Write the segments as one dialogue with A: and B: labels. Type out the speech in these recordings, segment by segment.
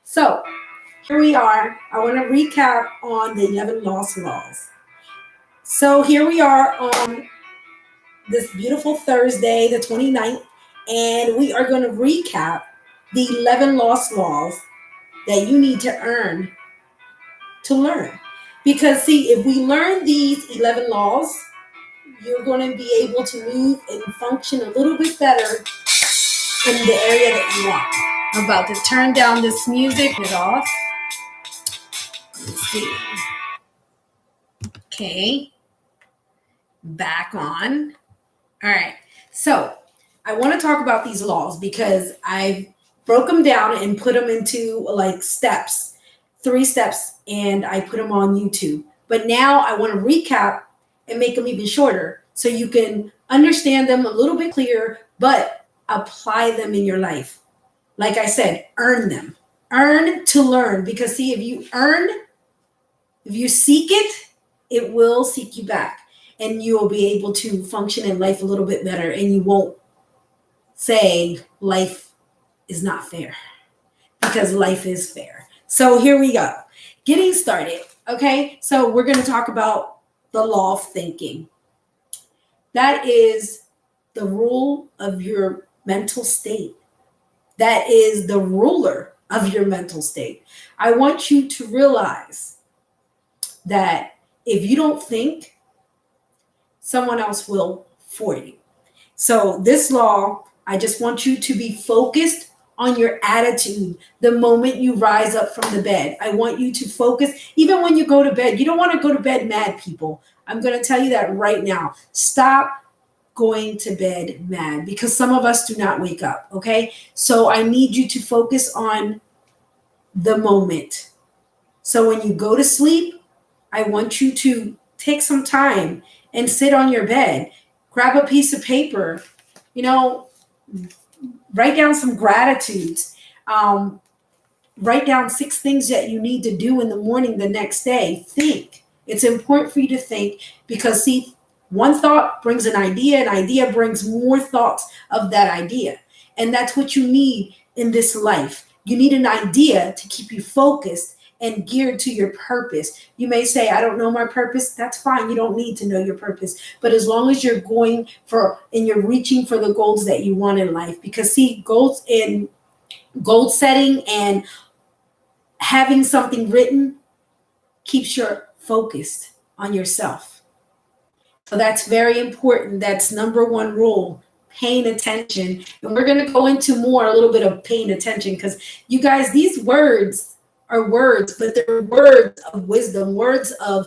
A: So here we are. I want to recap on the 11 lost laws. So here we are on this beautiful Thursday, the 29th, and we are going to recap the 11 lost laws that you need to earn to learn. Because, see, if we learn these 11 laws, you're going to be able to move and function a little bit better in the area that you want. I'm about to turn down this music, turn it off. Let's see. Okay, back on. All right. So I want to talk about these laws because I broke them down and put them into like steps, 3 steps, and I put them on YouTube. But now I want to recap and make them even shorter so you can understand them a little bit clearer, but apply them in your life. Like I said, earn them. Earn to learn because see, if you seek it, it will seek you back and you will be able to function in life a little bit better and you won't say life is not fair because life is fair. So here we go. Getting started. Okay. So we're going to talk about the law of thinking. That is the rule of your mental state. That is the ruler of your mental state. I want you to realize that if you don't think, someone else will for you. So this law, I just want you to be focused on your attitude the moment you rise up from the bed. I want you to focus, even when you go to bed. You don't want to go to bed mad, people. I'm going to tell you that right now. Stop going to bed mad because some of us do not wake up, okay? So I need you to focus on the moment. So when you go to sleep, I want you to take some time and sit on your bed, grab a piece of paper, write down some gratitudes, write down 6 things that you need to do in the morning the next day. Think. It's important for you to think because, see, one thought brings an idea brings more thoughts of that idea. And that's what you need in this life. You need an idea to keep you focused and geared to your purpose. You may say, I don't know my purpose. That's fine. You don't need to know your purpose. But as long as you're going for and you're reaching for the goals that you want in life, because see, goals in goal setting and having something written keeps you focused on yourself. So that's very important. That's number 1 rule. Paying attention. And we're going to go into more a little bit of paying attention because you guys, these words are words, but they're words of wisdom, words of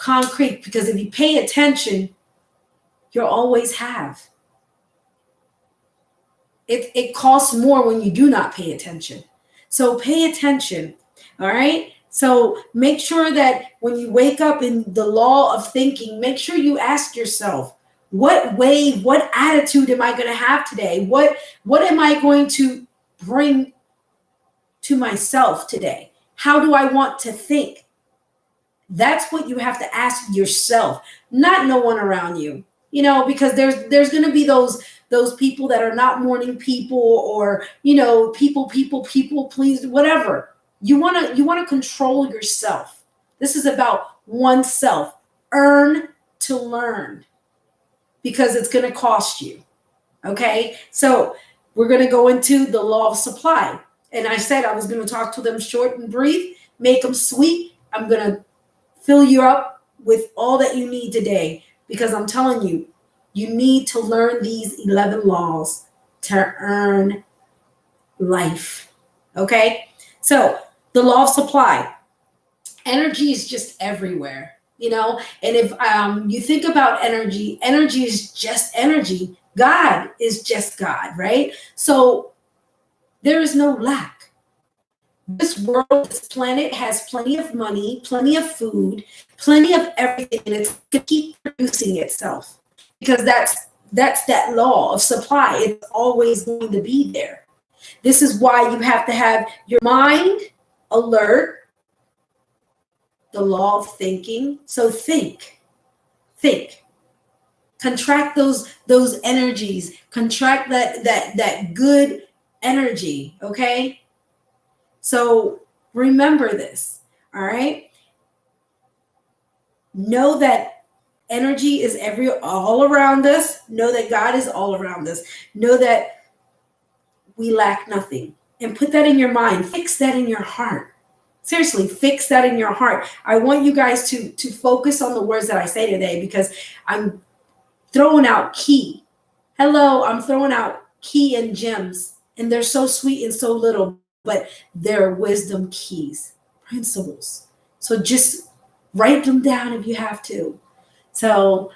A: concrete, because if you pay attention, you'll always have. It costs more when you do not pay attention. So pay attention. All right. So make sure that when you wake up in the law of thinking, make sure you ask yourself, what wave, what attitude am I going to have today? What am I going to bring to myself today? How do I want to think? That's what you have to ask yourself, not no one around you. Because there's going to be those people that are not morning people or people please, whatever. You want to control yourself. This is about oneself. Earn to learn because it's going to cost you. Okay? So we're going to go into the law of supply. And I said I was going to talk to them short and brief, make them sweet. I'm going to fill you up with all that you need today because I'm telling you, you need to learn these 11 laws to earn life. Okay? So the law of supply. Energy is just everywhere, and if you think about energy is just energy. God is just God, right? So there is no lack. This world, this planet has plenty of money, plenty of food, plenty of everything, and it's going to keep producing itself because that's that law of supply. It's always going to be there. This is why you have to have your mind alert, the law of thinking. So think, contract those energies, contract that good energy. Okay. So remember this, all right? Know that energy is all around us. Know that God is all around us. Know that we lack nothing. And put that in your mind. Fix that in your heart. Seriously, fix that in your heart. I want you guys to focus on the words that I say today, because I'm throwing out key. Hello, I'm throwing out key and gems. And they're so sweet and so little, but they're wisdom keys, principles. So just write them down if you have to. So,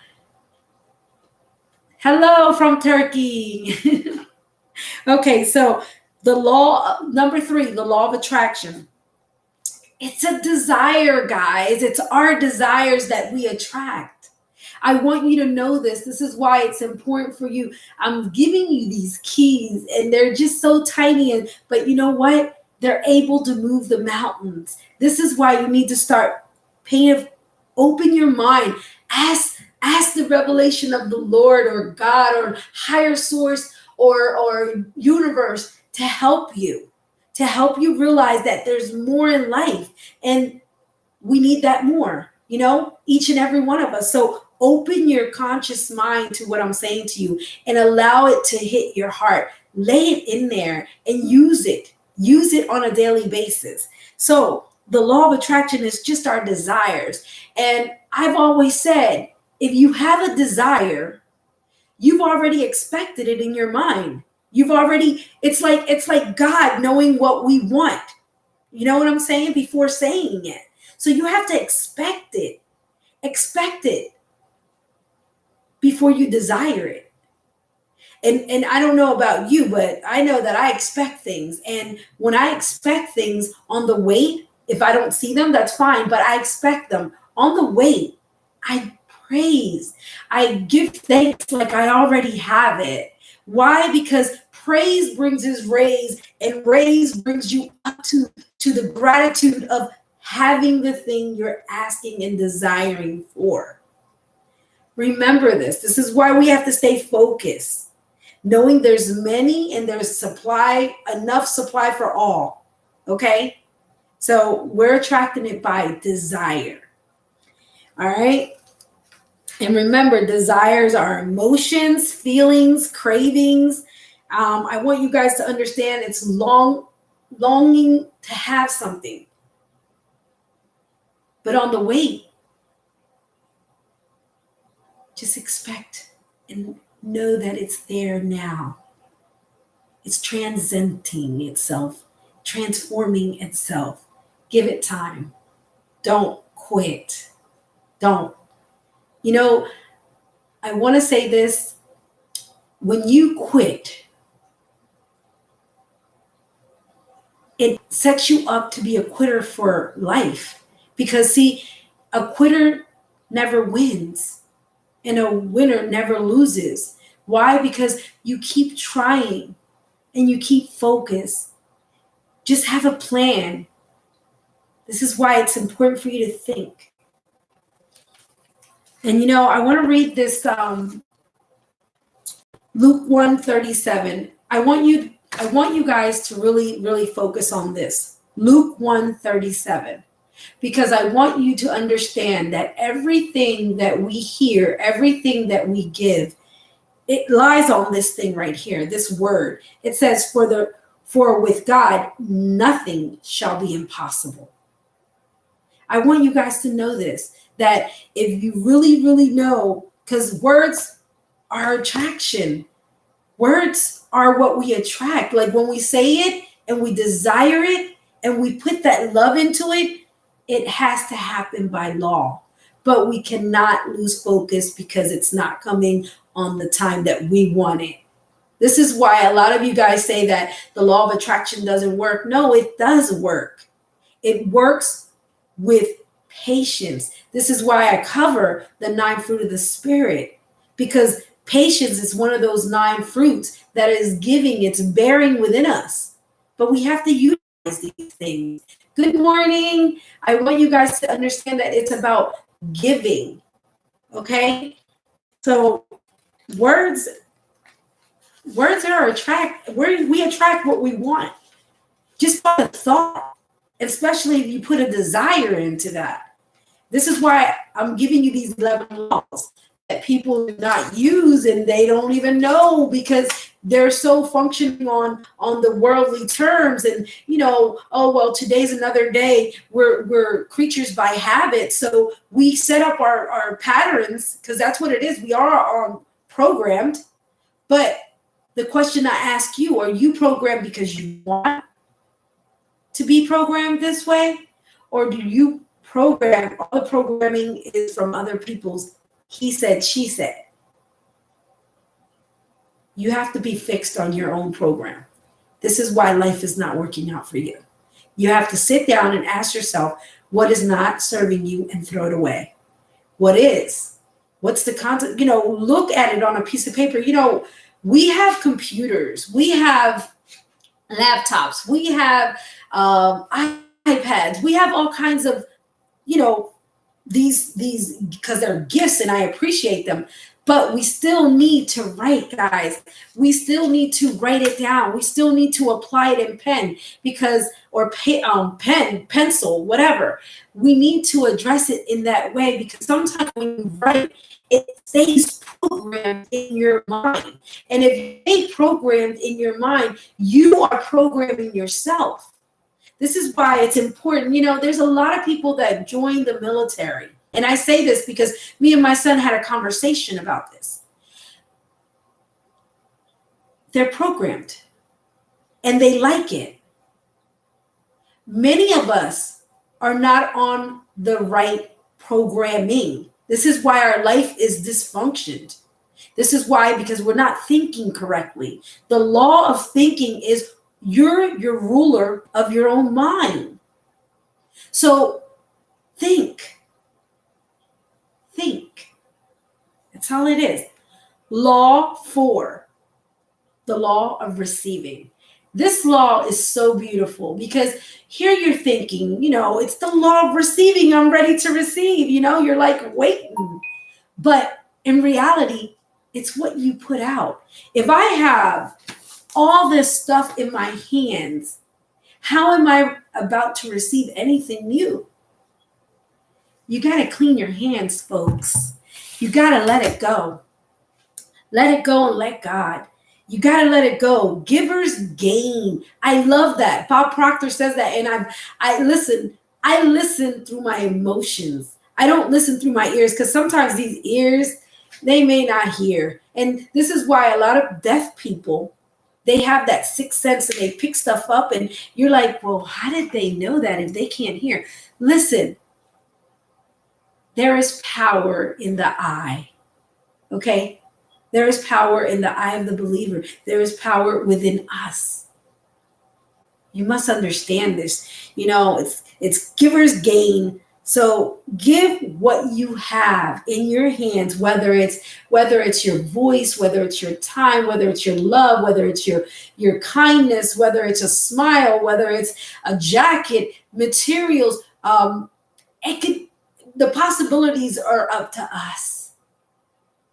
A: hello from Turkey. Okay, so the law, number 3, the law of attraction. It's a desire, guys. It's our desires that we attract. I want you to know this. This is why it's important for you. I'm giving you these keys, and they're just so tiny. But you know what? They're able to move the mountains. This is why you need to start paying. Open your mind. Ask the revelation of the Lord or God or higher source or universe to help you realize that there's more in life, and we need that more, each and every one of us. So open your conscious mind to what I'm saying to you and allow it to hit your heart. Lay it in there and use it on a daily basis. So the law of attraction is just our desires. And I've always said, if you have a desire, you've already expected it in your mind. It's like God knowing what we want. You know what I'm saying? Before saying it. So you have to expect it. Expect it before you desire it. And I don't know about you, but I know that I expect things. And when I expect things on the wait, if I don't see them, that's fine. But I expect them on the wait. I praise. I give thanks like I already have it. Why? Because praise brings his raise, and raise brings you up to the gratitude of having the thing you're asking and desiring for. Remember this. This is why we have to stay focused, knowing there's many and there's enough supply for all. Okay? So we're attracting it by desire. All right? And remember, desires are emotions, feelings, cravings. I want you guys to understand it's longing to have something. But on the wait, just expect and know that it's there now. It's transcending itself, transforming itself. Give it time. Don't quit. Don't. I want to say this. When you quit, it sets you up to be a quitter for life. Because, see, a quitter never wins, and a winner never loses. Why? Because you keep trying and you keep focused. Just have a plan. This is why it's important for you to think. And I want to read this Luke 1:37. I want you guys to really, really focus on this. Luke 1:37. Because I want you to understand that everything that we hear, everything that we give, it lies on this thing right here, this word. It says, for with God, nothing shall be impossible. I want you guys to know this, that if you really, really know, because words are attraction. Words are what we attract. Like when we say it and we desire it and we put that love into it, it has to happen by law. But we cannot lose focus because it's not coming on the time that we want it. This is why a lot of you guys say that the law of attraction doesn't work. No, it does work. It works with patience. This is why I cover the 9 fruit of the Spirit, because patience is one of those 9 fruits that is giving, it's bearing within us. But we have to utilize these things. Good morning. I want you guys to understand that it's about giving. Okay? So words are we attract what we want. just by the thought, especially if you put a desire into that. This is why I'm giving you these 11 laws that people do not use and they don't even know because they're so functioning on the worldly terms. And oh well, today's another day. We're creatures by habit, so we set up our patterns because that's what it is. We are programmed. But the question I ask you, are you programmed because you want to be programmed this way, or do you program? All the programming is from other people's he said, she said. You have to be fixed on your own program. This is why life is not working out for you. You have to sit down and ask yourself what is not serving you and throw it away. What is? What's the content? Look at it on a piece of paper. We have computers, we have laptops, we have iPads, we have all kinds of, these because they're gifts and I appreciate them. But we still need to write, guys. We still need to write it down. We still need to apply it in pen or pen, pencil, whatever. We need to address it in that way because sometimes when you write, it stays programmed in your mind. And if you stay programmed in your mind, you are programming yourself. This is why it's important. There's a lot of people that join the military. And I say this because me and my son had a conversation about this. They're programmed and they like it. Many of us are not on the right programming. This is why our life is dysfunctioned. This is why, because we're not thinking correctly. The law of thinking is you're your ruler of your own mind. So think. That's all it is. Law 4, the law of receiving. This law is so beautiful because here you're thinking, it's the law of receiving. I'm ready to receive. You're like waiting. But in reality, it's what you put out. If I have all this stuff in my hands, how am I about to receive anything new? You got to clean your hands, folks. You got to let it go. Let it go and let God. You got to let it go. Givers gain. I love that. Bob Proctor says that. And I listen through my emotions. I don't listen through my ears because sometimes these ears, they may not hear. And this is why a lot of deaf people, they have that sixth sense and they pick stuff up. And you're like, well, how did they know that if they can't hear? Listen, there is power in the eye. Okay? There is power in the eye of the believer. There is power within us. You must understand this. It's givers gain. So give what you have in your hands, whether it's your voice, whether it's your time, whether it's your love, whether it's your kindness, whether it's a smile, whether it's a jacket, materials. The possibilities are up to us.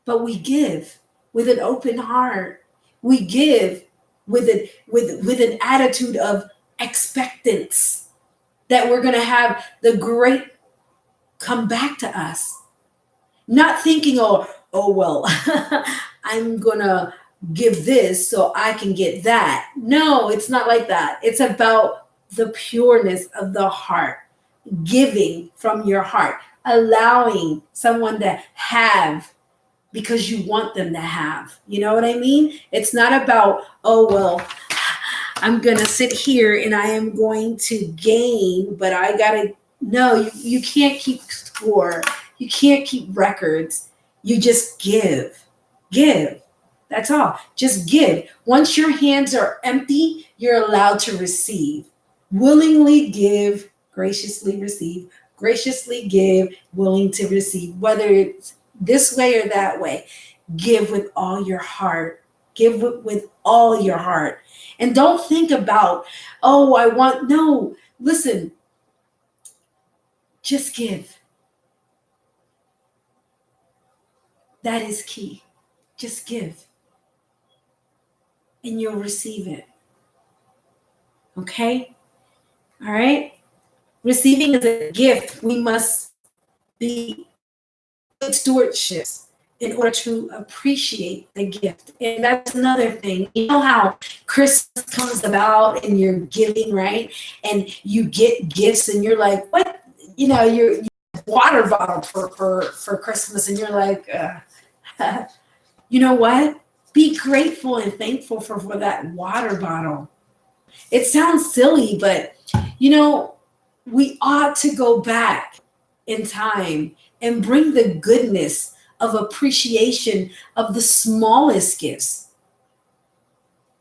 A: But we give with an open heart. We give with an attitude of expectance that we're going to have the great come back to us. Not thinking, oh well, I'm going to give this so I can get that. No, it's not like that. It's about the pureness of the heart, giving from your heart, allowing someone to have because you want them to have. You know what I mean? It's not about, oh, well, I'm going to sit here and I am going to gain, but I got to, no, you can't keep score. You can't keep records. You just give. Give. That's all. Just give. Once your hands are empty, you're allowed to receive. Willingly give, graciously receive. Graciously give, willing to receive. Whether it's this way or that way, give with all your heart. Give with all your heart. And don't think about, oh, no, listen, just give. That is key. Just give. And you'll receive it. Okay? All right? Receiving is a gift. We must be good stewardships in order to appreciate the gift. And that's another thing. You know how Christmas comes about and you're giving, right? And you get gifts and you're like, what? You water bottle for Christmas and you're like, you know what? Be grateful and thankful for that water bottle. It sounds silly, but we ought to go back in time and bring the goodness of appreciation of the smallest gifts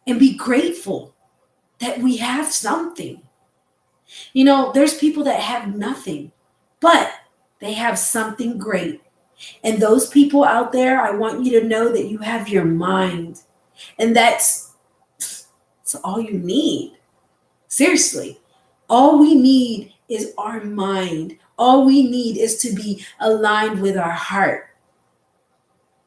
A: and be grateful that we have something. There's people that have nothing, but they have something great. And those people out there, I want you to know that you have your mind. And that's all you need. Seriously. All we need is our mind. All we need is to be aligned with our heart.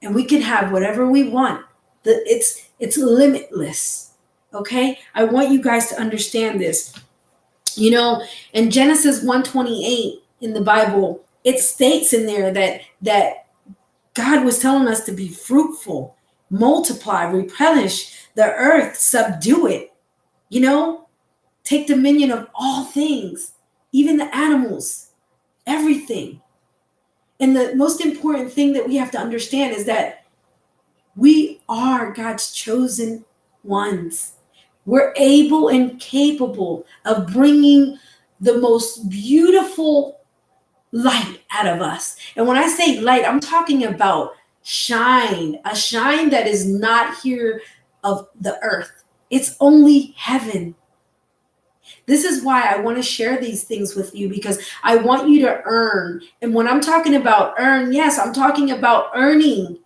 A: And we can have whatever we want. It's limitless. Okay? I want you guys to understand this. In Genesis 1:28 in the Bible, it states in there that God was telling us to be fruitful, multiply, replenish the earth, subdue it. Take dominion of all things, even the animals, everything. And the most important thing that we have to understand is that we are God's chosen ones. We're able and capable of bringing the most beautiful light out of us. And when I say light, I'm talking about shine, a shine that is not here of the earth. It's only heaven. This is why I want to share these things with you, because I want you to earn. And when I'm talking about earn, yes, I'm talking about earning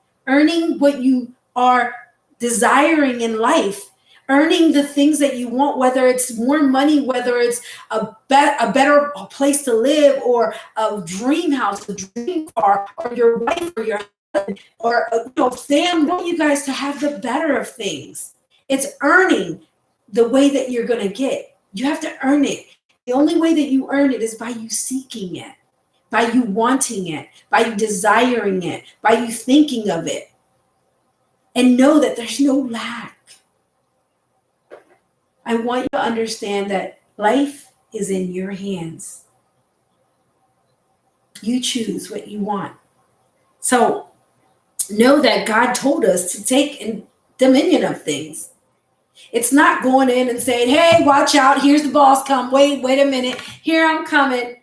A: what you are desiring in life, earning the things that you want, whether it's more money, whether it's a better place to live, or a dream house, a dream car, or your wife, or your husband, or Sam. I want you guys to have the better of things. It's earning the way that you're going to get. You have to earn it. The only way that you earn it is by you seeking it, by you wanting it, by you desiring it, by you thinking of it. And know that there's no lack. I want you to understand that life is in your hands. You choose what you want. So know that God told us to take dominion of things. It's not going in and saying, hey, watch out, here's the boss come, wait a minute, here I'm coming.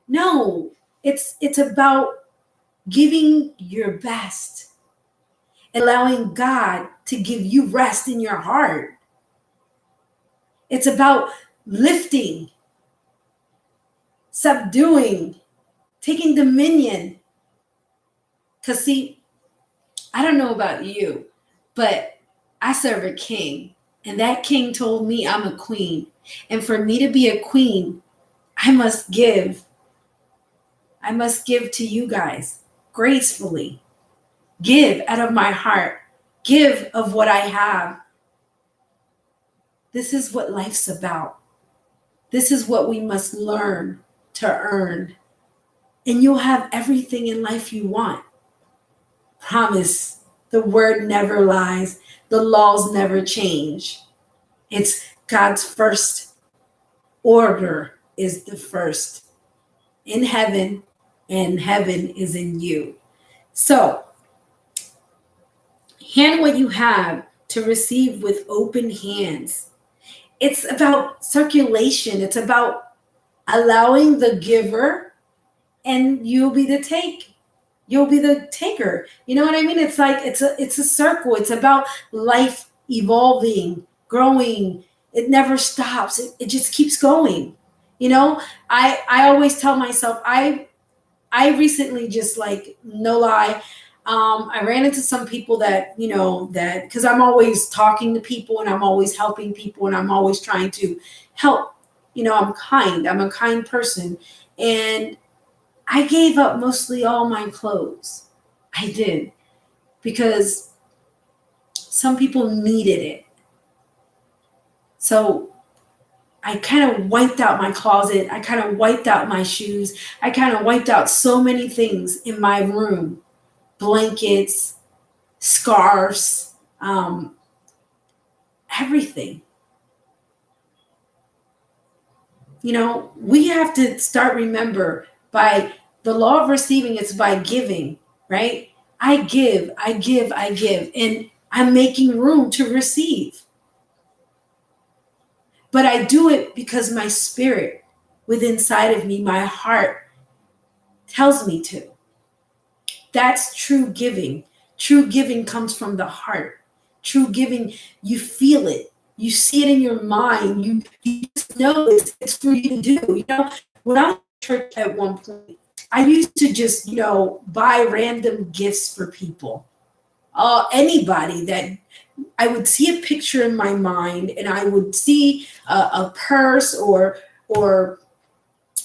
A: No, it's about giving your best, allowing God to give you rest in your heart. It's about lifting, subduing, taking dominion. Because see, I don't know about you, but I serve a king. And that king told me I'm a queen. And for me to be a queen, I must give. I must give to you guys gracefully. Give out of my heart. Give of what I have. This is what life's about. This is what we must learn to earn. And you'll have everything in life you want. Promise. The word never lies. The laws never change. It's God's first order is the first in heaven, and heaven is in you. So, hand what you have to receive with open hands. It's about circulation. It's about allowing the giver, and you'll be the taker. You know what I mean? It's like it's a circle. It's about life evolving, growing. It never stops. It just keeps going. I always tell myself, I recently, just like, no lie, I ran into some people that because I'm always talking to people and I'm always helping people and I'm always trying to help. I'm a kind person, and I gave up mostly all my clothes. I did, because some people needed it. So I kind of wiped out my closet. I kind of wiped out my shoes. I kind of wiped out so many things in my room, blankets, scarves, everything. You know, we have to start remember by the law of receiving, it's by giving, right? I give, I give, I give, and I'm making room to receive. But I do it because my spirit within inside of me, my heart tells me to. That's true giving. True giving comes from the heart. True giving, you feel it. You see it in your mind. You just know it's for you to do. You know, when I was in church at one point, I used to just, buy random gifts for people. Anybody that I would see a picture in my mind, and I would see a purse or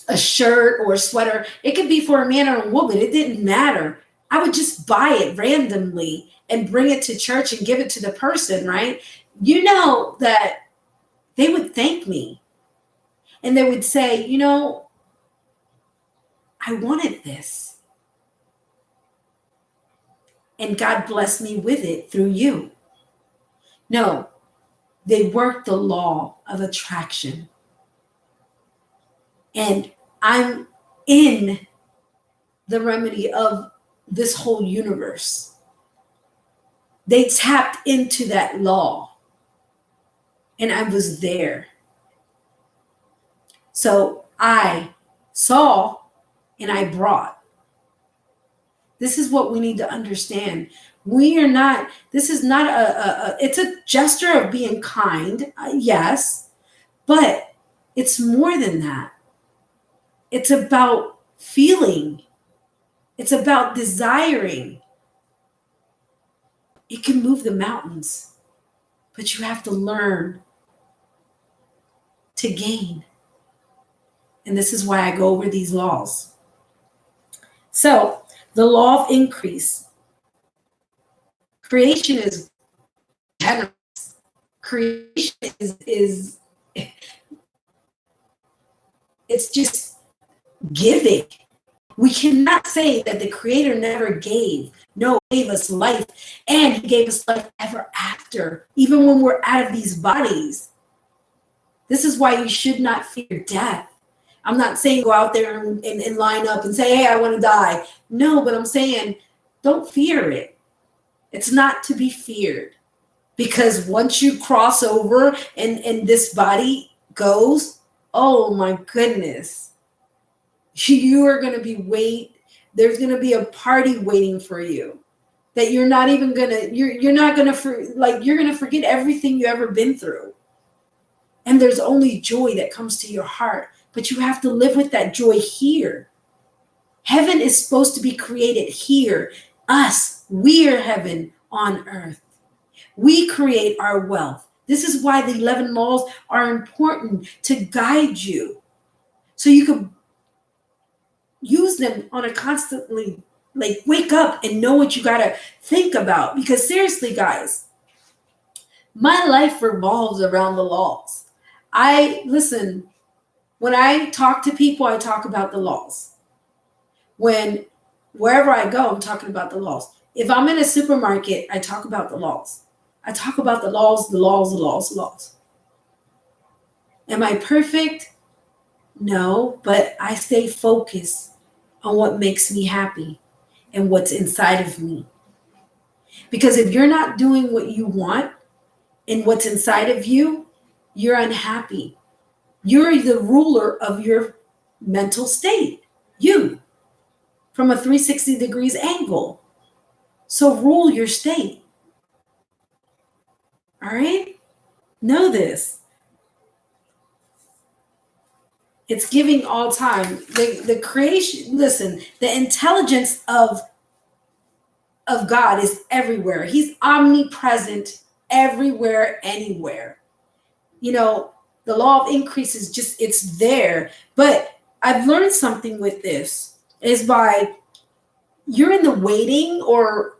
A: a shirt or a sweater. It could be for a man or a woman. It didn't matter. I would just buy it randomly and bring it to church and give it to the person, right? You know that they would thank me. And they would say, I wanted this. And God blessed me with it through you. No, they work the law of attraction. And I'm in the remedy of this whole universe. They tapped into that law, and I was there. So I saw and I brought. This is what we need to understand. This is not it's a gesture of being kind, yes, but it's more than that. It's about feeling. It's about desiring. It can move the mountains, but you have to learn to gain. And this is why I go over these laws. So, the law of increase. Creation is generous. Creation is it's just giving. We cannot say that the Creator never gave. No, he gave us life, and he gave us life ever after, even when we're out of these bodies. This is why you should not fear death. I'm not saying go out there and line up and say, hey, I want to die. No, but I'm saying don't fear it. It's not to be feared. Because once you cross over and this body goes, oh my goodness, you are going to be there's going to be a party waiting for you that you're not even going to, you're not going to, you're going to forget everything you ever been through. And there's only joy that comes to your heart, but you have to live with that joy here. Heaven is supposed to be created here. We are heaven on earth. We create our wealth. This is why the 11 laws are important to guide you. So you can use them on a constantly, wake up and know what you got to think about. Because seriously, guys, my life revolves around the laws. When I talk to people, I talk about the laws. Wherever I go, I'm talking about the laws. If I'm in a supermarket, I talk about the laws. I talk about the laws, the laws, the laws, the laws. Am I perfect? No, but I stay focused on what makes me happy and what's inside of me. Because if you're not doing what you want and what's inside of you, you're unhappy. You're the ruler of your mental state. You, from a 360 degrees angle. So rule your state. All right? Know this. It's giving all time. The creation, listen, the intelligence of God is everywhere. He's omnipresent everywhere, anywhere. The law of increase is it's there. But I've learned something with this is by you're in the waiting or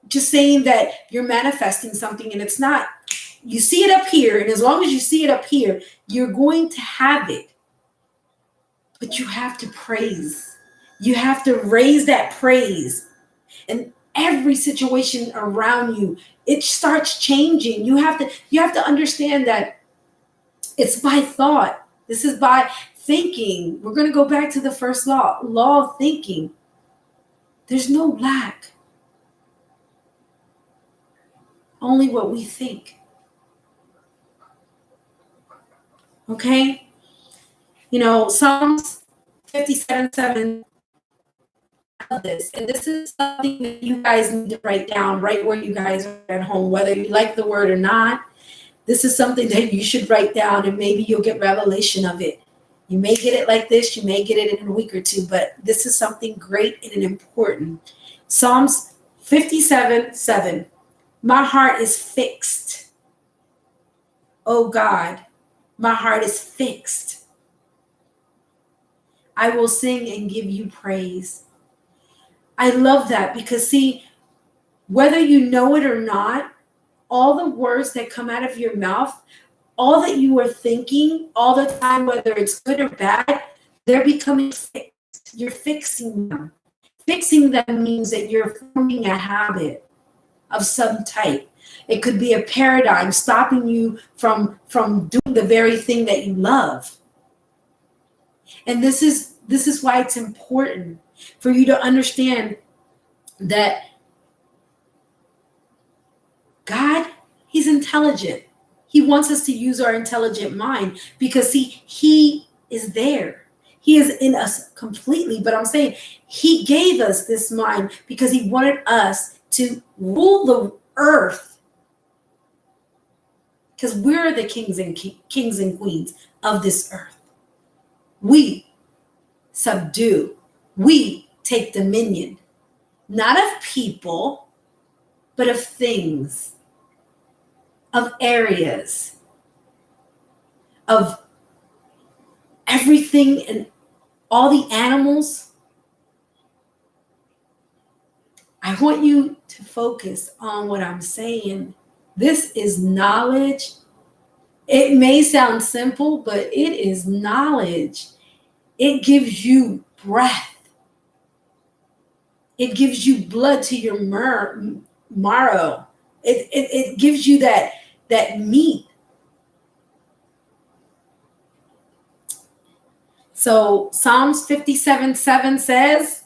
A: just saying that you're manifesting something and it's not You see it up here, and as long as you see it up here, you're going to have it. But you have to praise. You have to raise that praise. And every situation around you, it starts changing. You have to understand that it's by thought. This is by thinking. We're going to go back to the first law of thinking. There's no lack. Only what we think. Okay? You know, Psalms 57:7. This, and this is something that you guys need to write down right where you guys are at home, whether you like the word or not. This is something that you should write down, and maybe you'll get revelation of it. You may get it like this, you may get it in a week or two, but this is something great and important. Psalms 57:7. My heart is fixed. Oh God, my heart is fixed. I will sing and give you praise. I love that because, see, whether you know it or not, all the words that come out of your mouth, all that you are thinking all the time, whether it's good or bad, they're becoming fixed. You're fixing them. Fixing them means that you're forming a habit of some type. It could be a paradigm stopping you from doing the very thing that you love. And this is why it's important for you to understand that God, he's intelligent. He wants us to use our intelligent mind because, see, he is there. He is in us completely. But I'm saying he gave us this mind because he wanted us to rule the earth, because we're the kings and queens of this earth. We subdue. We take dominion, not of people, but of things, of areas, of everything and all the animals. I want you to focus on what I'm saying. This is knowledge. It may sound simple, but it is knowledge. It gives you breath. It gives you blood to your marrow. It gives you that meat. So Psalms 57:7 says,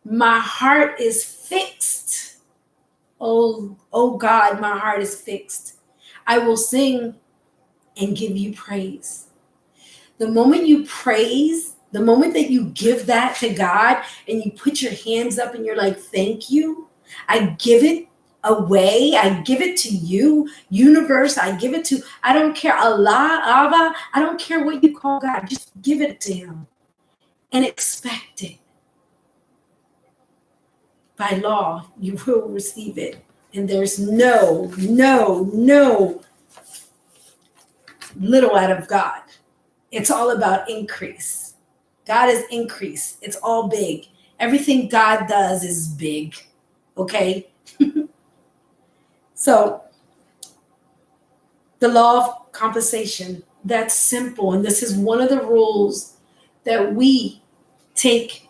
A: my heart is fixed. Oh God, my heart is fixed. I will sing and give you praise. The moment you praise, the moment that you give that to God and you put your hands up and you're like, thank you, I give it away, I give it to you, universe, I give it to, I don't care, Allah, Abba, I don't care what you call God, just give it to him and expect it. By law, you will receive it. And there's no little out of God. It's all about increase. God is increase. It's all big. Everything God does is big. Okay? So, the law of compensation, that's simple. And this is one of the rules that we take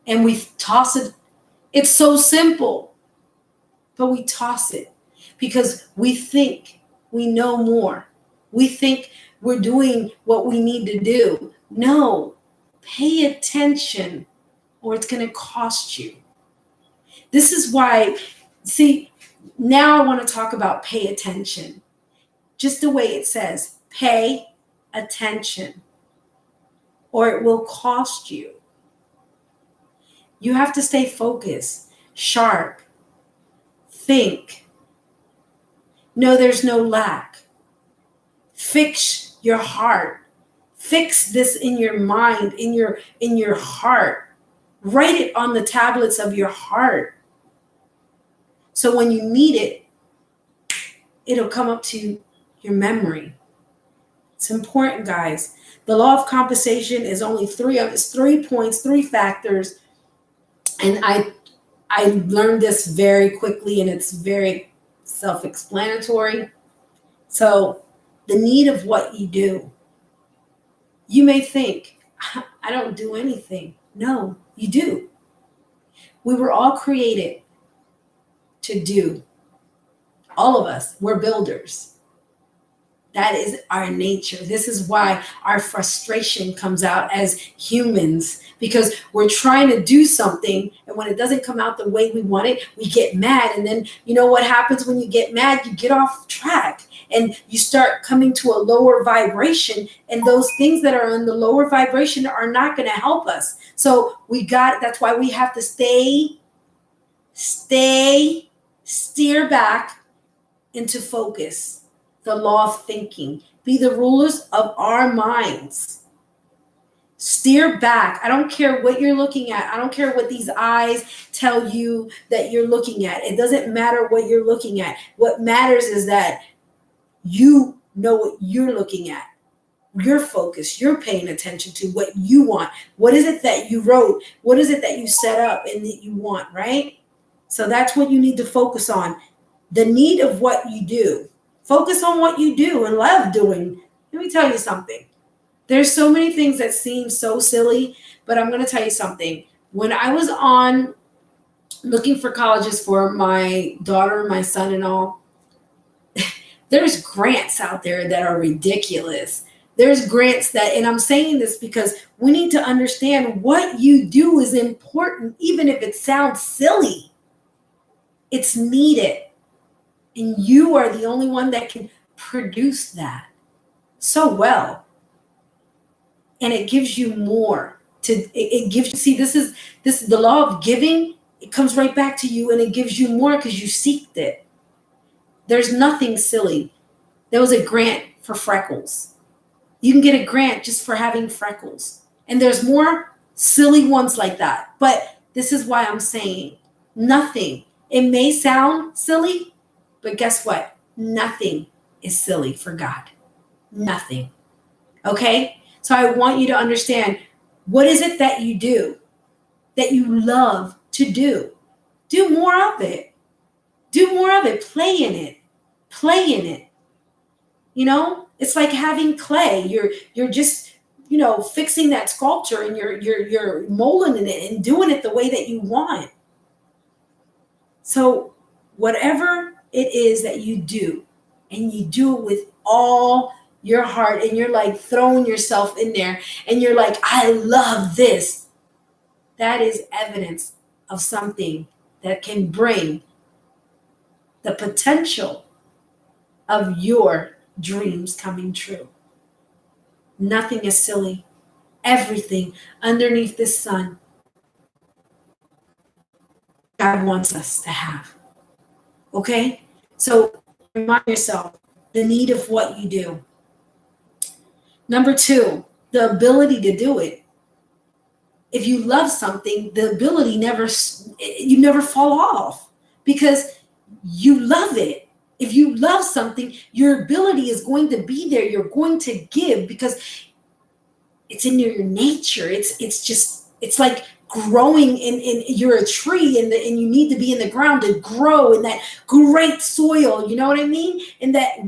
A: and we toss it. It's so simple, but we toss it because we think we know more. We think we're doing what we need to do. No, pay attention or it's going to cost you. This is why, see, now I want to talk about pay attention. Just the way it says, pay attention or it will cost you. You have to stay focused, sharp, think. No, there's no lack. Fix your heart. Fix this in your mind, in your heart. Write it on the tablets of your heart. So when you need it, it'll come up to your memory. It's important, guys. The law of compensation is only 3 points, 3 factors. And I learned this very quickly, and it's very self-explanatory. So the need of what you do. You may think, I don't do anything. No, you do. We were all created to do. All of us, we're builders. That is our nature. This is why our frustration comes out as humans, because we're trying to do something, and when it doesn't come out the way we want it, we get mad. And then, you know what happens when you get mad? You get off track and you start coming to a lower vibration. And those things that are in the lower vibration are not going to help us. So that's why we have to steer back into focus. The law of thinking. Be the rulers of our minds. Steer back. I don't care what you're looking at. I don't care what these eyes tell you that you're looking at. It doesn't matter what you're looking at. What matters is that you know what you're looking at. You're focused. You're paying attention to what you want. What is it that you wrote? What is it that you set up and that you want, right? So that's what you need to focus on. The need of what you do. Focus on what you do and love doing. Let me tell you something. There's so many things that seem so silly, but I'm going to tell you something. When I was on looking for colleges for my daughter, my son, and all, there's grants out there that are ridiculous. There's grants that, and I'm saying this because we need to understand what you do is important, even if it sounds silly. It's needed. And you are the only one that can produce that so well. And it gives you more. It gives you, see, this is the law of giving. It comes right back to you and it gives you more because you seeked it. There's nothing silly. There was a grant for freckles. You can get a grant just for having freckles. And there's more silly ones like that. But this is why I'm saying nothing. It may sound silly, but guess what? Nothing is silly for God. Nothing. Okay? So I want you to understand, what is it that you do, that you love to do? Do more of it. Do more of it. Play in it. Play in it. You know, it's like having clay. You're just, fixing that sculpture and you're molding in it and doing it the way that you want. So whatever it is that you do, and you do it with all your heart, and you're like throwing yourself in there, and you're like, I love this. That is evidence of something that can bring the potential of your dreams coming true. Nothing is silly. Everything underneath this sun, God wants us to have. Okay? So remind yourself the need of what you do. Number 2, the ability to do it. If you love something, the ability you never fall off because you love it. If you love something, your ability is going to be there. You're going to give because it's in your nature. It's like growing in you're a tree and you need to be in the ground to grow in that great soil, you know what I mean? And that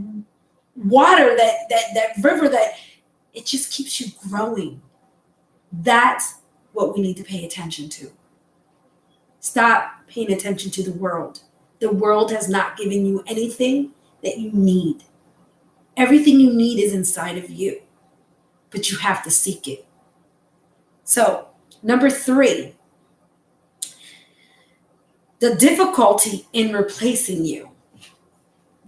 A: water, that river, that it just keeps you growing. That's what we need to pay attention to. Stop paying attention to the world. The world has not given you anything that you need. Everything you need is inside of you, but you have to seek it. So, number 3, the difficulty in replacing you.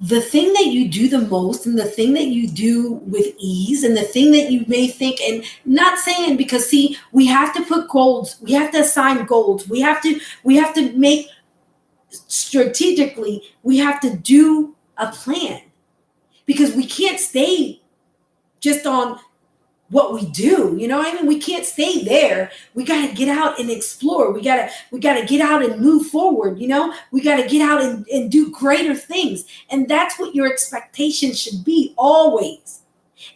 A: The thing that you do the most and the thing that you do with ease and the thing that you may think, and not saying, because see, we have to put goals, we have to assign goals, we have to make strategically, we have to do a plan because we can't stay just on what we do, you know what I mean? We can't stay there. We got to get out and explore. We got to get out and move forward, you know? We got to get out and do greater things. And that's what your expectation should be always.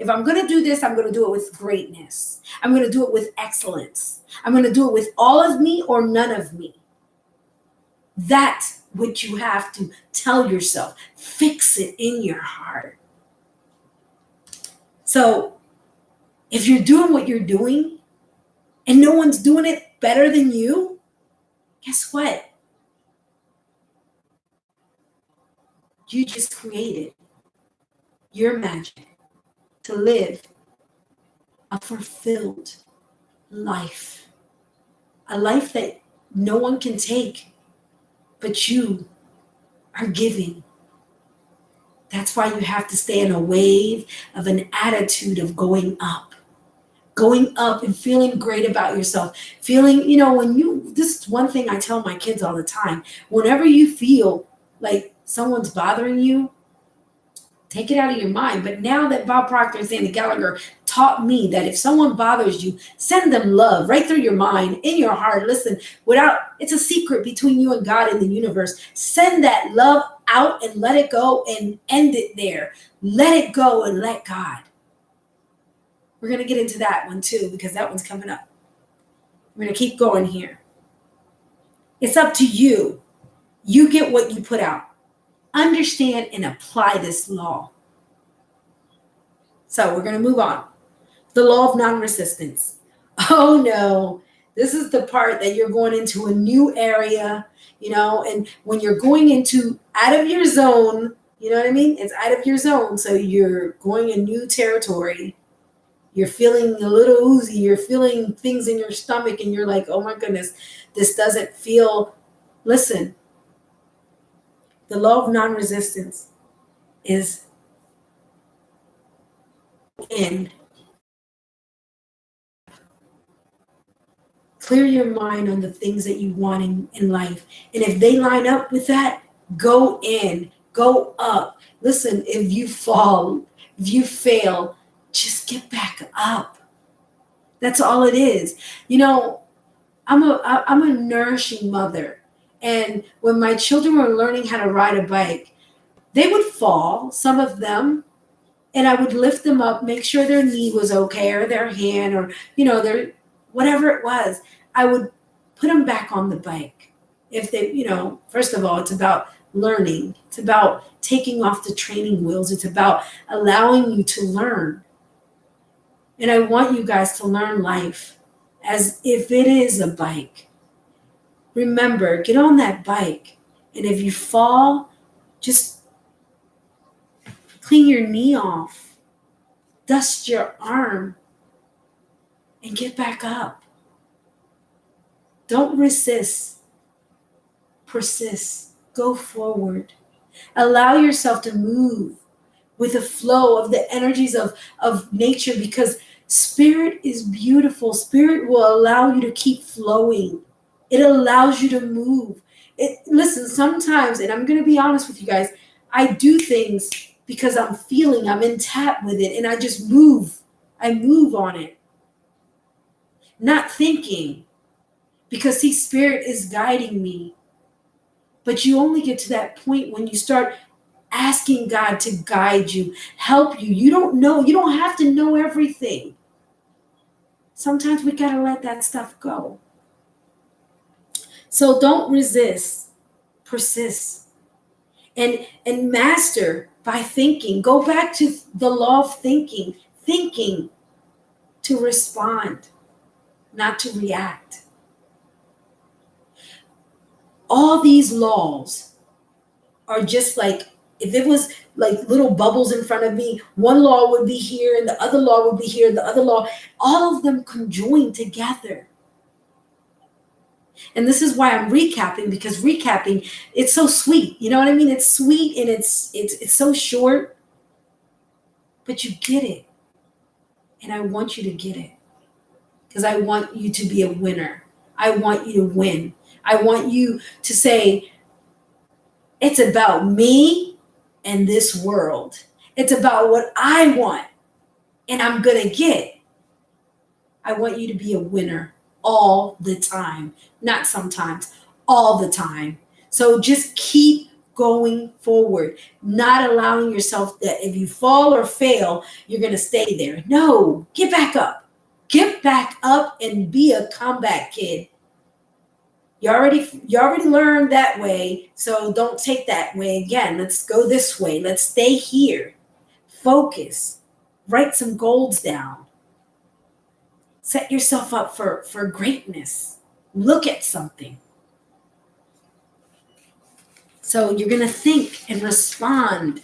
A: If I'm going to do this, I'm going to do it with greatness. I'm going to do it with excellence. I'm going to do it with all of me or none of me. That's what you have to tell yourself. Fix it in your heart. So if you're doing what you're doing and no one's doing it better than you, guess what? You just created your magic to live a fulfilled life, a life that no one can take, but you are giving. That's why you have to stay in a wave of an attitude of going up and feeling great about yourself. Feeling, this is one thing I tell my kids all the time. Whenever you feel like someone's bothering you, take it out of your mind. But now that Bob Proctor and Sandy Gallagher taught me that if someone bothers you, send them love right through your mind, in your heart. Listen, it's a secret between you and God and the universe. Send that love out and let it go and end it there. Let it go and let God. We're going to get into that one too, because that one's coming up. We're going to keep going here. It's up to you. You get what you put out. Understand and apply this law. So we're going to move on. The law of non-resistance. Oh no, this is the part that you're going into a new area, and when you're going out of your zone, you know what I mean? It's out of your zone. So you're going in new territory. You're feeling a little oozy. You're feeling things in your stomach and you're like, oh my goodness, this doesn't feel. Listen, the law of non-resistance is in. Clear your mind on the things that you want in life. And if they line up with that, go in, go up. Listen, if you fall, if you fail, just get back up. That's all it is. I'm a nourishing mother. And when my children were learning how to ride a bike, they would fall, some of them, and I would lift them up, make sure their knee was okay, or their hand, or, their whatever it was. I would put them back on the bike. If they, first of all, it's about learning. It's about taking off the training wheels. It's about allowing you to learn. And I want you guys to learn life as if it is a bike. Remember, get on that bike. And if you fall, just clean your knee off, dust your arm, and get back up. Don't resist. Persist. Go forward. Allow yourself to move with the flow of the energies of nature, because spirit is beautiful. Spirit will allow you to keep flowing. It allows you to move. Listen, sometimes, and I'm going to be honest with you guys, I do things because I'm in tap with it, and I just move. I move on it. Not thinking, because see, spirit is guiding me. But you only get to that point when you start asking God to guide you, help you. You don't know. You don't have to know everything. Sometimes we got to let that stuff go. So don't resist. Persist. And master by thinking. Go back to the law of thinking. Thinking to respond, not to react. All these laws are just like, if it was like little bubbles in front of me, one law would be here and the other law would be here, the other law, all of them conjoined together. And this is why I'm recapping, because recapping, it's so sweet. You know what I mean? It's sweet and it's so short, but you get it. And I want you to get it, because I want you to be a winner. I want you to win. I want you to say, it's about me and this world. It's about what I want and I'm going to get. I want you to be a winner all the time, not sometimes, all the time. So just keep going forward, not allowing yourself that if you fall or fail, you're going to stay there. No, get back up. Get back up and be a comeback kid. You already learned that way, so don't take that way again. Let's go this way. Let's stay here. Focus. Write some goals down. Set yourself up for greatness. Look at something. So you're going to think and respond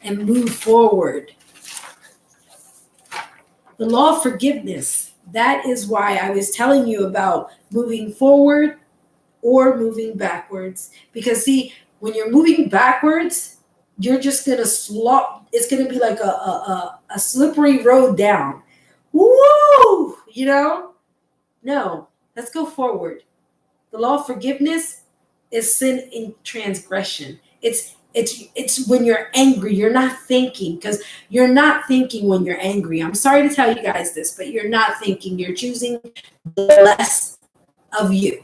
A: and move forward. The law of forgiveness, that is why I was telling you about moving forward or moving backwards. Because see, when you're moving backwards, you're just going to slop. It's going to be like a slippery road down. Woo! You know? No, let's go forward. The law of forgiveness is sin in transgression. It's when you're angry, you're not thinking, because you're not thinking when you're angry. I'm sorry to tell you guys this, but you're not thinking. You're choosing the less of you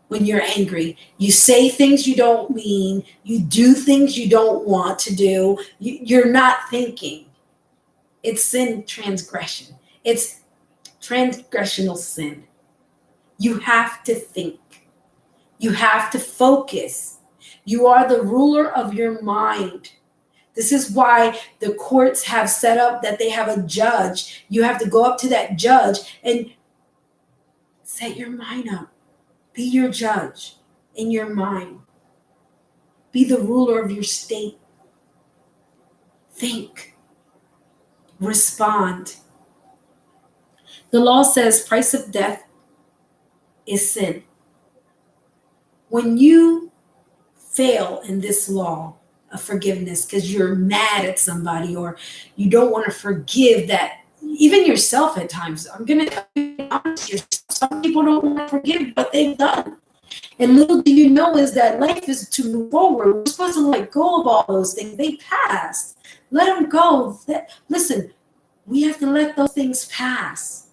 A: when you're angry. You say things you don't mean. You do things you don't want to do. You're not thinking. It's sin transgression. It's transgressional sin. You have to think. You have to focus. You are the ruler of your mind. This is why the courts have set up that they have a judge. You have to go up to that judge and set your mind up. Be your judge in your mind. Be the ruler of your state. Think. Respond. The law says price of death is sin. When you fail in this law of forgiveness because you're mad at somebody or you don't want to forgive that, even yourself at times, I'm going to be honest, some people don't want to forgive what they've done. And little do you know is that life is to move forward. We're supposed to let go of all those things. They passed. Let them go. Listen, we have to let those things pass.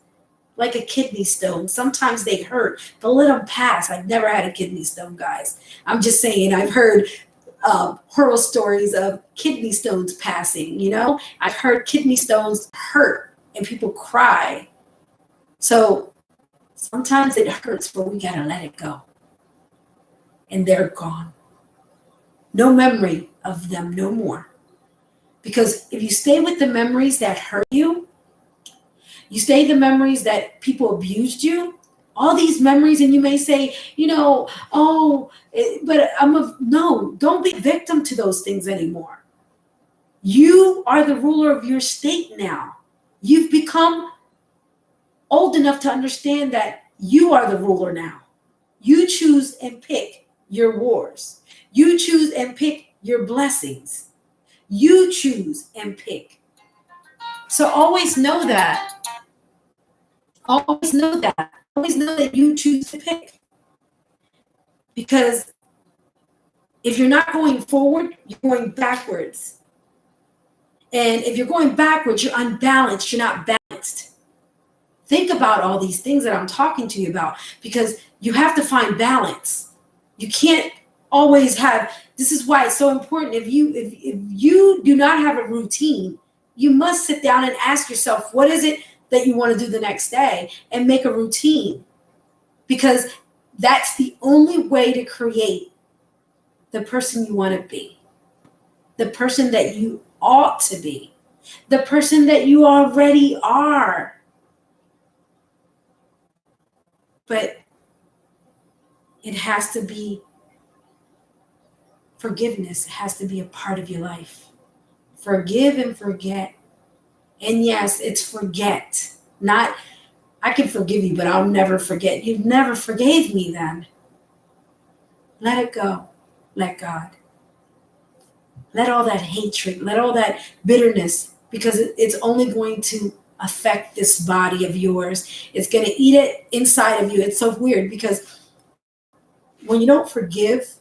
A: Like a kidney stone. Sometimes they hurt, but let them pass. I've never had a kidney stone, guys. I'm just saying, I've heard horror stories of kidney stones passing, you know? I've heard kidney stones hurt and people cry. So sometimes it hurts, but we gotta let it go. And they're gone. No memory of them no more. Because if you stay with the memories that hurt you, you stay the memories that people abused you, all these memories, and you may say, you know, but no, don't be victim to those things anymore. You are the ruler of your state now. You've become old enough to understand that you are the ruler now. You choose and pick your wars. You choose and pick your blessings. You choose and pick. So always know that. Always know that. Always know that you choose to pick. Because if you're not going forward, you're going backwards. And if you're going backwards, you're unbalanced. You're not balanced. Think about all these things that I'm talking to you about, because you have to find balance. You can't always have, this is why it's so important. If you do not have a routine, you must sit down and ask yourself, what is it that you want to do the next day, and make a routine, because that's the only way to create the person you want to be, the person that you ought to be, the person that you already are. But it has to be forgiveness. It has to be a part of your life. Forgive and forget. And yes, it's forget. Not, I can forgive you, but I'll never forget. You never forgave me then. Let it go. Let God. Let all that hatred, let all that bitterness, because it's only going to affect this body of yours. It's going to eat it inside of you. It's so weird, because when you don't forgive,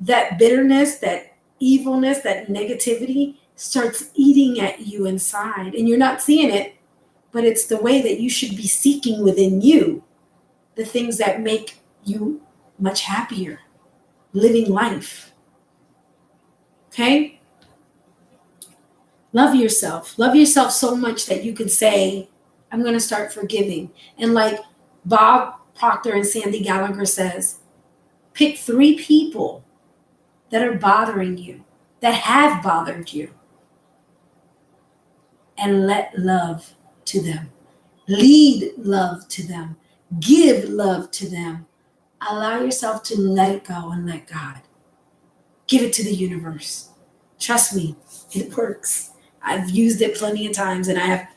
A: that bitterness, that evilness, that negativity starts eating at you inside, and you're not seeing it, but it's the way that you should be seeking within you the things that make you much happier, living life. Okay? Love yourself. Love yourself so much that you can say, I'm going to start forgiving. And like Bob Proctor and Sandy Gallagher says, pick 3 people that are bothering you, that have bothered you. and let love to them. Lead love to them. Give love to them. Allow yourself to let it go and let God. Give it to the universe. Trust me, it works. I've used it plenty of times, and I have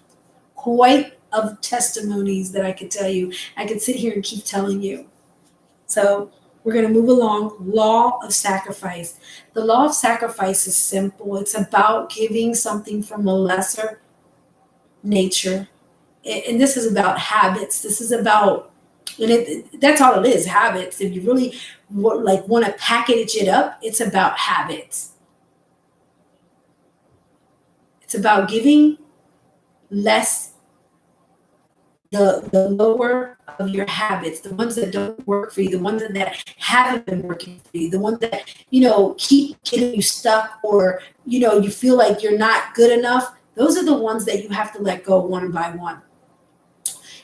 A: quite of testimonies that I could tell you. I could sit here and keep telling you. So we're going to move along. Law of sacrifice. The law of sacrifice is simple. It's about giving something from a lesser nature. And this is about habits. This is about, that's all it is, habits. If you really want to package it up, it's about habits. It's about giving less, the lower of your habits, the ones that don't work for you, the ones that haven't been working for you, the ones that, keep getting you stuck, or, you feel like you're not good enough. Those are the ones that you have to let go one by one.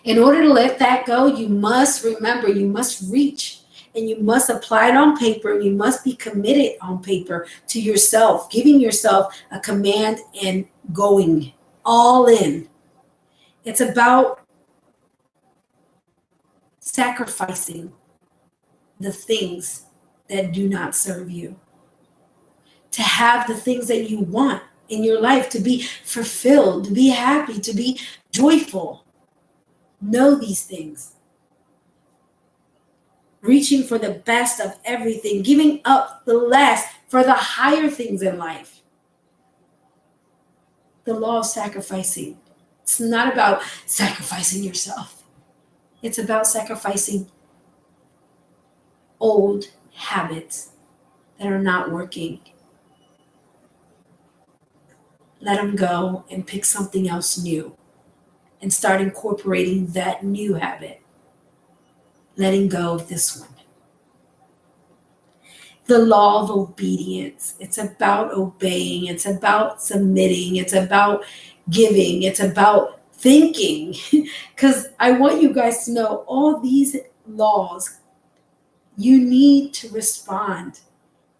A: In order to let that go, you must remember, you must reach, and you must apply it on paper. You must be committed on paper to yourself, giving yourself a command and going all in. It's about sacrificing the things that do not serve you, to have the things that you want in your life, to be fulfilled, to be happy, to be joyful. Know these things. Reaching for the best of everything, giving up the less for the higher things in life. The law of sacrificing. It's not about sacrificing yourself. It's about sacrificing old habits that are not working. Let them go and pick something else new and start incorporating that new habit. Letting go of this one. The law of obedience. It's about obeying. It's about submitting. It's about giving. It's about thinking. Because I want you guys to know all these laws, you need to respond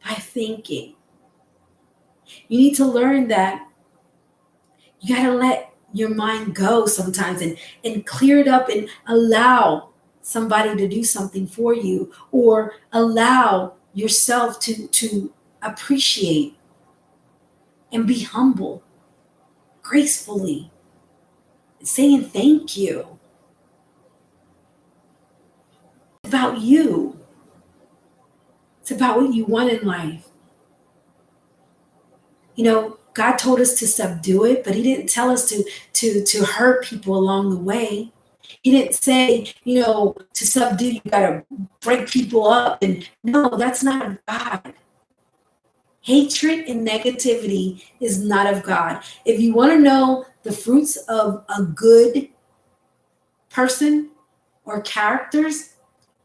A: by thinking. You need to learn that you got to let your mind go sometimes and clear it up and allow somebody to do something for you, or allow yourself to appreciate and be humble, gracefully, saying thank you. It's about you. It's about what you want in life. God told us to subdue it, but he didn't tell us to hurt people along the way. He didn't say, to subdue, you got to break people up. And no, that's not of God. Hatred and negativity is not of God. If you want to know the fruits of a good person or characters,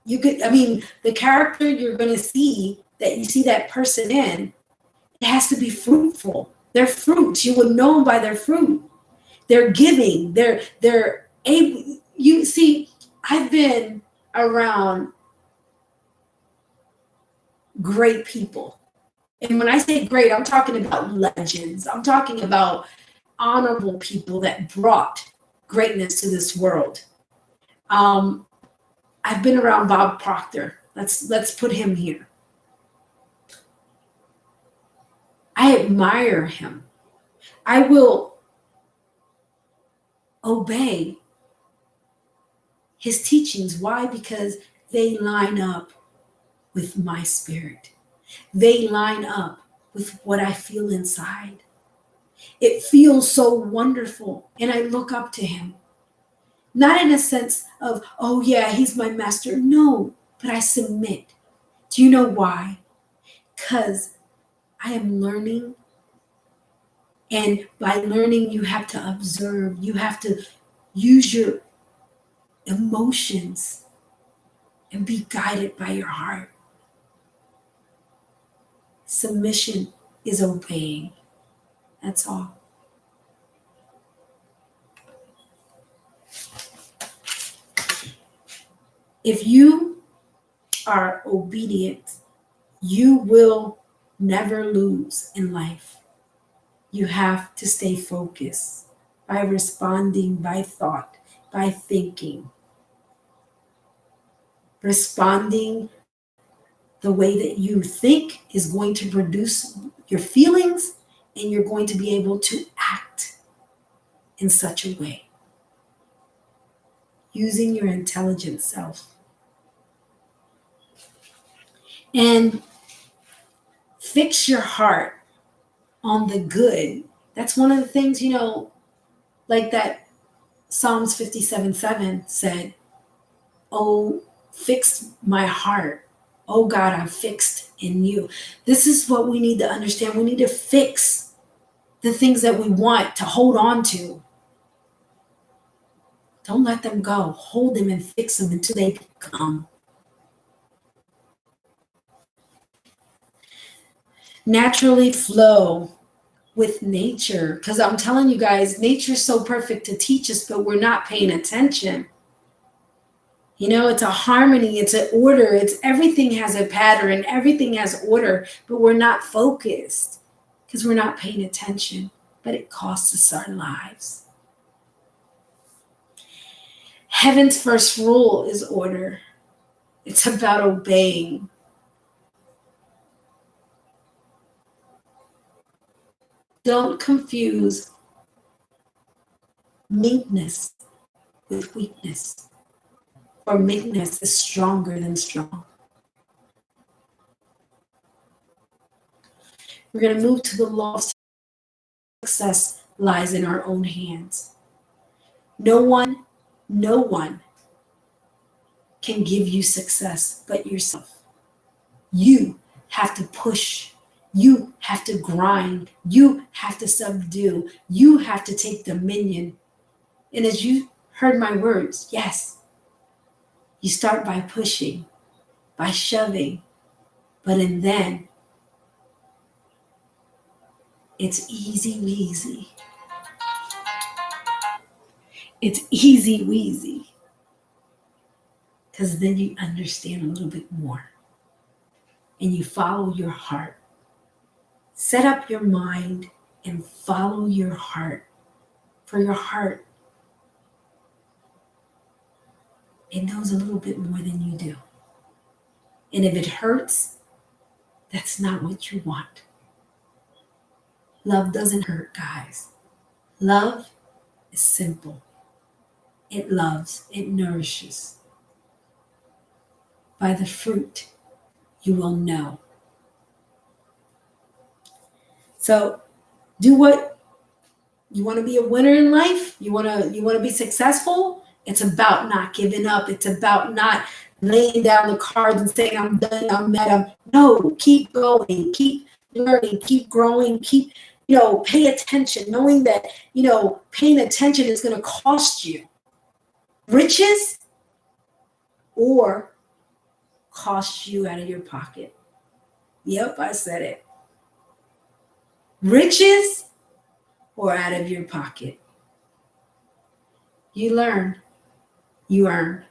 A: the character you're going to see, that you see that person in, it has to be fruitful. They're fruits. You would know them by their fruit. They're giving. They're able. You see, I've been around great people. And when I say great, I'm talking about legends. I'm talking about honorable people that brought greatness to this world. I've been around Bob Proctor. Let's put him here. I admire him. I will obey his teachings. Why? Because they line up with my spirit. They line up with what I feel inside. It feels so wonderful, and I look up to him. Not in a sense of, oh yeah, he's my master. No, but I submit. Do you know why? Because I am learning. And by learning, you have to observe. You have to use your emotions and be guided by your heart. Submission is obeying. That's all. If you are obedient, you will never lose in life. You have to stay focused. by responding, by thought, by thinking. Responding the way that you think is going to produce your feelings, and you're going to be able to act in such a way. Using your intelligent self. And fix your heart on the good. That's one of the things, like that Psalms 57:7 said, oh, fix my heart. Oh God, I'm fixed in you. This is what we need to understand. We need to fix the things that we want to hold on to. Don't let them go. Hold them and fix them until they become. Naturally flow with nature. Because I'm telling you guys, nature's so perfect to teach us, but we're not paying attention. It's a harmony, it's an order, it's everything has a pattern, everything has order, but we're not focused because we're not paying attention, but it costs us our lives. Heaven's first rule is order. It's about obeying. Don't confuse meekness with weakness, or meekness is stronger than strong. We're going to move to the law of success lies in our own hands. No one can give you success but yourself. You have to push. You have to grind. You have to subdue. You have to take dominion. And as you heard my words, yes, you start by pushing, by shoving, but then it's easy weezy. It's easy weezy. Because then you understand a little bit more and you follow your heart. Set up your mind and follow your heart. For your heart, it knows a little bit more than you do. And if it hurts, that's not what you want. Love doesn't hurt, guys. Love is simple. It loves, it nourishes. By the fruit, you will know. So do what you want to be. A winner in life. You want to be successful. It's about not giving up. It's about not laying down the cards and saying, I'm done, I'm mad. No, keep going, keep learning, keep growing, keep, pay attention, knowing that, paying attention is going to cost you riches or cost you out of your pocket. Yep, I said it. Riches or out of your pocket. You learn, you earn.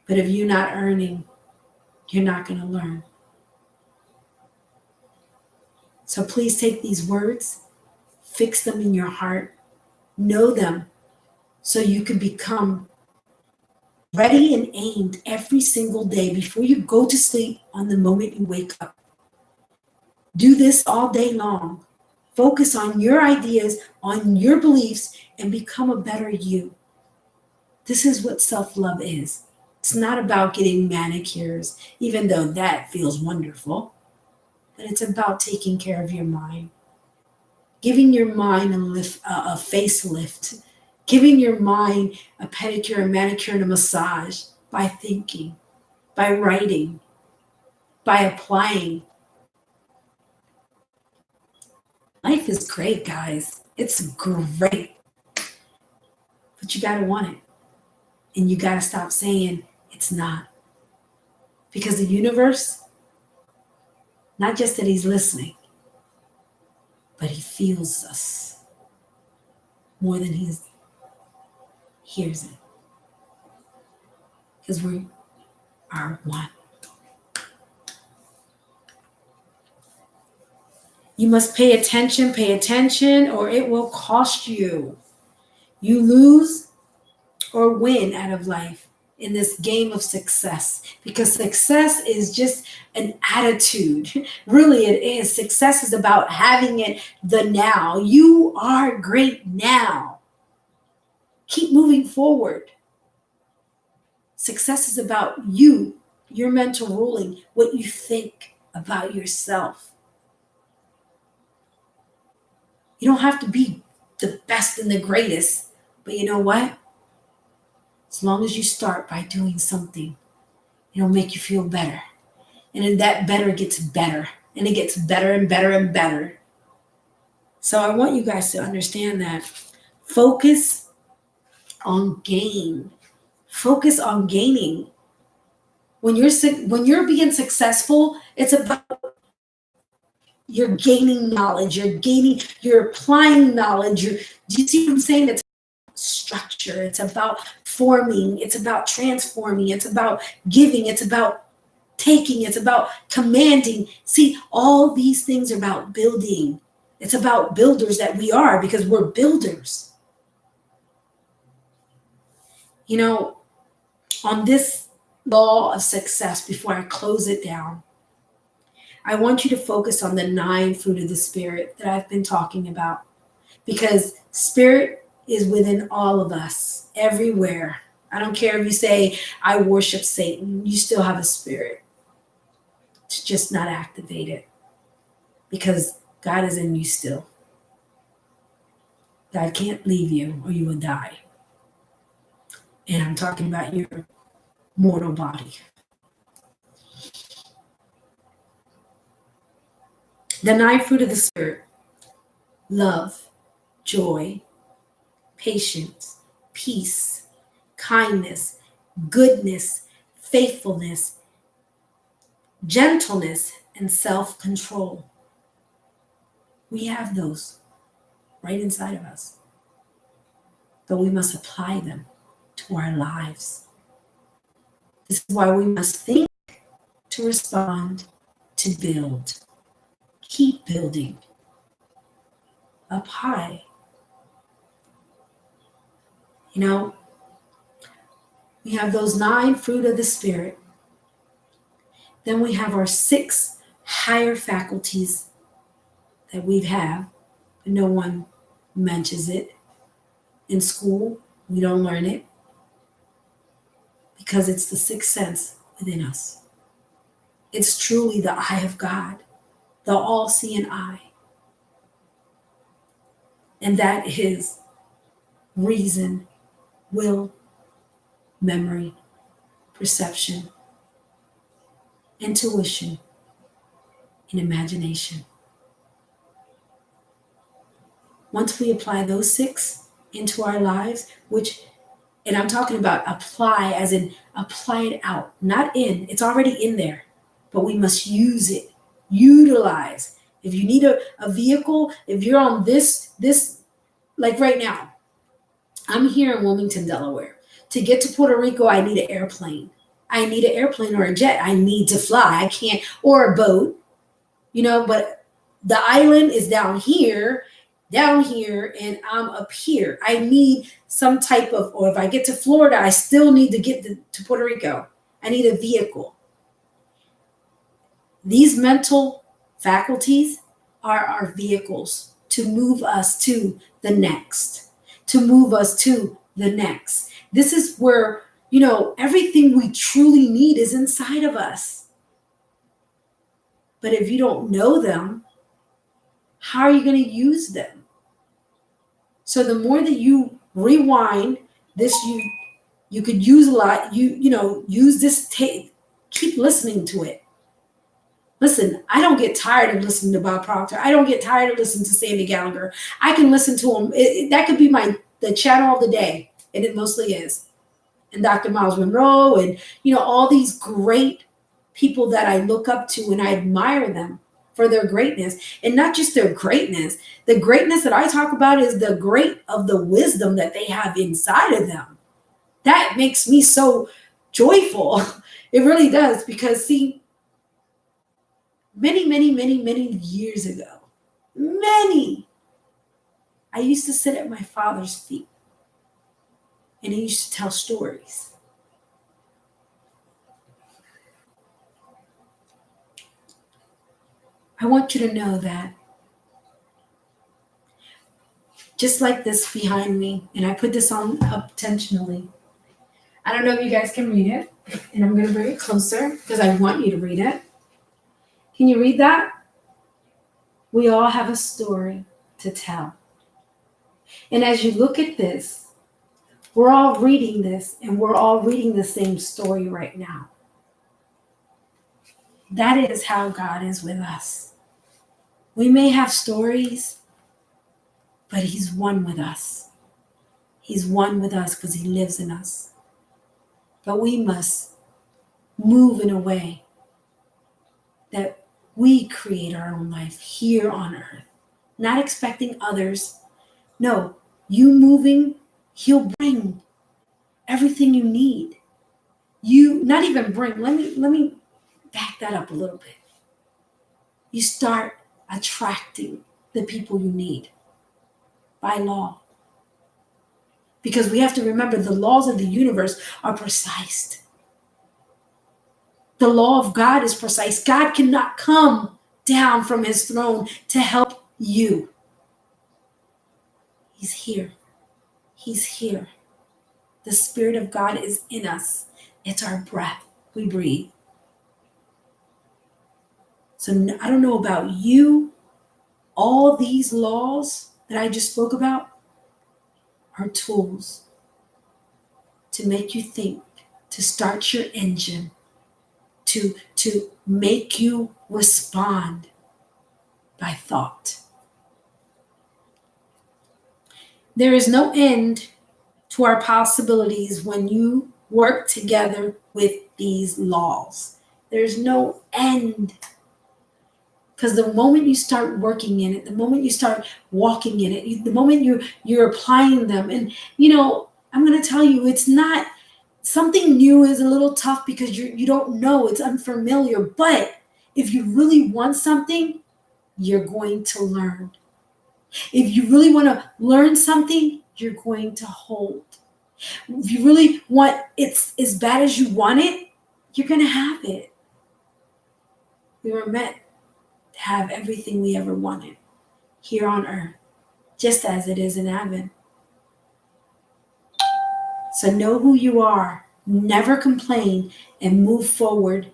A: But if you're not earning, you're not going to learn. So please take these words, fix them in your heart, know them so you can become ready and aimed every single day before you go to sleep on the moment you wake up. Do this all day long. Focus on your ideas, on your beliefs, and become a better you. This is what self-love is. It's not about getting manicures, even though that feels wonderful, but it's about taking care of your mind, giving your mind a facelift, giving your mind a pedicure, a manicure, and a massage by thinking, by writing, by applying. Life is great, guys. It's great. But you got to want it. And you got to stop saying it's not. Because the universe, not just that he's listening, but he feels us more than he hears it. Because we are one. You must pay attention, or it will cost you. You lose or win out of life in this game of success, because success is just an attitude. Really, it is. Success is about having it the now. You are great now. Keep moving forward. Success is about you, your mental ruling, what you think about yourself. You don't have to be the best and the greatest, but you know what? As long as you start by doing something, it'll make you feel better. And then that better gets better. And it gets better and better and better. So I want you guys to understand that. Focus on gain. Focus on gaining. When you're being successful, it's about you're gaining knowledge. You're applying knowledge. Do you see what I'm saying? It's structure. It's about forming. It's about transforming. It's about giving. It's about taking. It's about commanding. See, all these things are about building. It's about builders that we are, because we're builders. You know, on this law of success, before I close it down, I want you to focus on the 9 fruit of the Spirit that I've been talking about, because Spirit is within all of us, everywhere. I don't care if you say, I worship Satan, you still have a spirit. It's just not activated, because God is in you still. God can't leave you or you will die. And I'm talking about your mortal body. The 9 fruit of the Spirit: love, joy, patience, peace, kindness, goodness, faithfulness, gentleness, and self-control. We have those right inside of us, but we must apply them to our lives. This is why we must think to respond, to build. Keep building up high. You know, we have those 9 fruit of the Spirit. Then we have our 6 higher faculties that we have, but no one mentions it. In school, we don't learn it, because it's the 6th sense within us. It's truly the eye of God, the all-seeing eye. And that is reason, will, memory, perception, intuition, and imagination. Once we apply those 6 into our lives, and I'm talking about apply as in apply it out, not in, it's already in there, but we must use it, utilize. If you need a vehicle, if you're on this, like right now, I'm here in Wilmington, Delaware. To get to Puerto Rico, I need an airplane. I need an airplane or a jet. I need to fly. I can't, or a boat, but the island is down here, and I'm up here. I need some type of, or if I get to Florida, I still need to get to Puerto Rico. I need a vehicle. These mental faculties are our vehicles to move us to the next, This is where, everything we truly need is inside of us. But if you don't know them, how are you going to use them? So the more that you rewind this, you could use a lot, use this tape, keep listening to it. Listen, I don't get tired of listening to Bob Proctor. I don't get tired of listening to Sandy Gallagher. I can listen to him. That could be the channel of the day, and it mostly is. And Dr. Miles Monroe, and all these great people that I look up to, and I admire them for their greatness. And not just their greatness. The greatness that I talk about is the great of the wisdom that they have inside of them. That makes me so joyful. It really does, because see, many, many, many, many years ago, Many. I used to sit at my father's feet, and he used to tell stories. I want you to know that just like this behind me, and I put this on up intentionally. I don't know if you guys can read it, and I'm going to bring it closer because I want you to read it. Can you read that? We all have a story to tell. And as you look at this, we're all reading this, and we're all reading the same story right now. That is how God is with us. We may have stories, but He's one with us. He's one with us because He lives in us. But we must move in a way that we create our own life here on earth, not expecting others. No, you moving, He'll bring everything you need. You not even bring, let me back that up a little bit. You start attracting the people you need by law. Because we have to remember the laws of the universe are precise. The law of God is precise. God cannot come down from His throne to help you. He's here. He's here. The Spirit of God is in us. It's our breath we breathe. So I don't know about you. All these laws that I just spoke about are tools to make you think, to start your engine, to make you respond by thought. There is no end to our possibilities when you work together with these laws. There's no end. Because the moment you start working in it, the moment you start walking in it, the moment you're applying them, and I'm going to tell you, it's not something new is a little tough because you don't know, it's unfamiliar. But if you really want something, you're going to learn. If you really want to learn something, you're going to hold. If you really want it's as bad as you want it, you're going to have it. We were meant to have everything we ever wanted here on earth, just as it is in heaven. So know who you are, never complain, and move forward,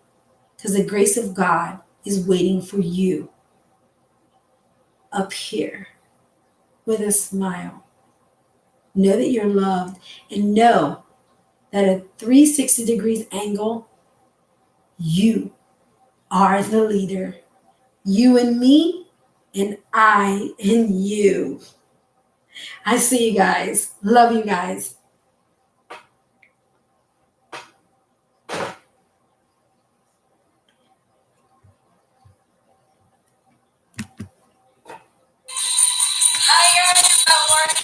A: because the grace of God is waiting for you up here with a smile. Know that you're loved, and know that at 360 degrees angle, you are the leader. You and me, and I and you. I see you guys. Love you guys.